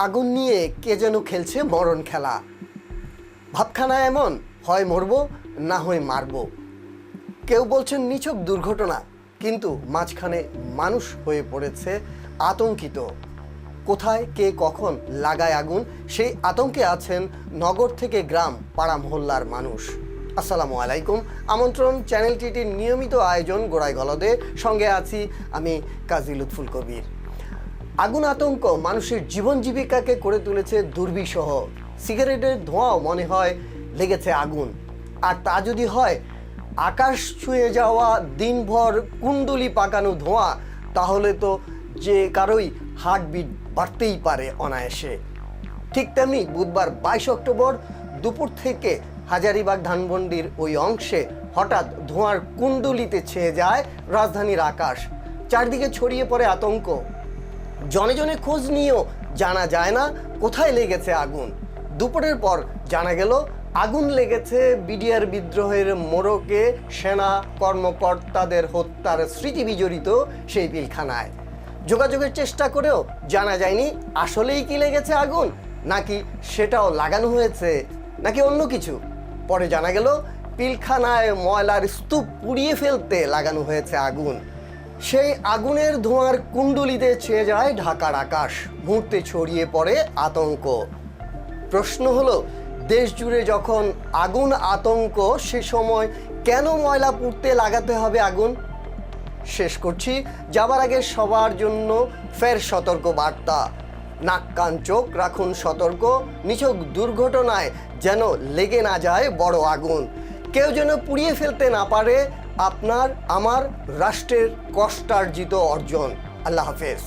আগুন নিয়ে কে যেন খেলছে মরণ খেলা। ভাবখানা এমন, হয় মরবো না হয় মারবো। কেউ বলছেন নিছক দুর্ঘটনা, কিন্তু মাঝখানে মানুষ হয়ে পড়েছে আতঙ্কিত। কোথায় কে কখন লাগায় আগুন, সেই আতঙ্কে আছেন নগর থেকে গ্রাম, পাড়া মহল্লার মানুষ। আসসালামু আলাইকুম, আমন্ত্রণ চ্যানেল টিটির নিয়মিত আয়োজন গোড়ায় গলদে। সঙ্গে আছি আমি কাজী লুৎফুল কবির। আগুন আতঙ্ক মানুষের জীবন জীবিকাকে করে তুলেছে দুর্বিষহ। সিগারেটের ধোঁয়াও মনে হয় লেগেছে আগুন, আর তা যদি হয় আকাশ ছুঁয়ে যাওয়া দিনভর কুণ্ডলি পাকানো ধোঁয়া, তাহলে তো যে কারোই হার্টবিট বাড়তেই পারে অনায়াসে। ঠিক তেমনি বুধবার 22 অক্টোবর দুপুর থেকে হাজারীবাগ ধানমন্ডির ওই অংশে হঠাৎ ধোঁয়ার কুণ্ডলিতে ছেয়ে যায় রাজধানীর আকাশ। চারদিকে ছড়িয়ে পড়ে আতঙ্ক। জনে জনে খোঁজ নিয়েও জানা যায় না কোথায় লেগেছে আগুন। দুপুরের পর জানা গেল আগুন লেগেছে বিডিআর বিদ্রোহের মোড়কে সেনা কর্মকর্তাদের হত্যার স্মৃতি বিজড়িত সেই পিলখানায়। যোগাযোগের চেষ্টা করেও জানা যায়নি আসলেই কি লেগেছে আগুন, নাকি সেটাও লাগানো হয়েছে, নাকি অন্য কিছু। পরে জানা গেল পিলখানায় ময়লার স্তূপ পুড়িয়ে ফেলতে লাগানো হয়েছে আগুন। সেই আগুনের ধোঁয়ার কুণ্ডলিতে ছেয়ে যায় ঢাকার আকাশ। মুহূর্তে ছড়িয়ে পড়ে আতঙ্ক। প্রশ্ন হলো, দেশ জুড়ে যখন আগুন আতঙ্ক, সে সময় কেন ময়লা পুড়তে লাগাতে হবে আগুন? শেষ করছি যাবার আগে সবার জন্য ফের সতর্ক বার্তা। নাক কান চোখ রাখুন সতর্ক, নিছক দুর্ঘটনায় যেন লেগে না যায় বড় আগুন। কেউ যেন পুড়িয়ে ফেলতে না পারে আপনার আমার রাষ্ট্রের কষ্টার্জিত অর্জন। আল্লাহ হাফেজ।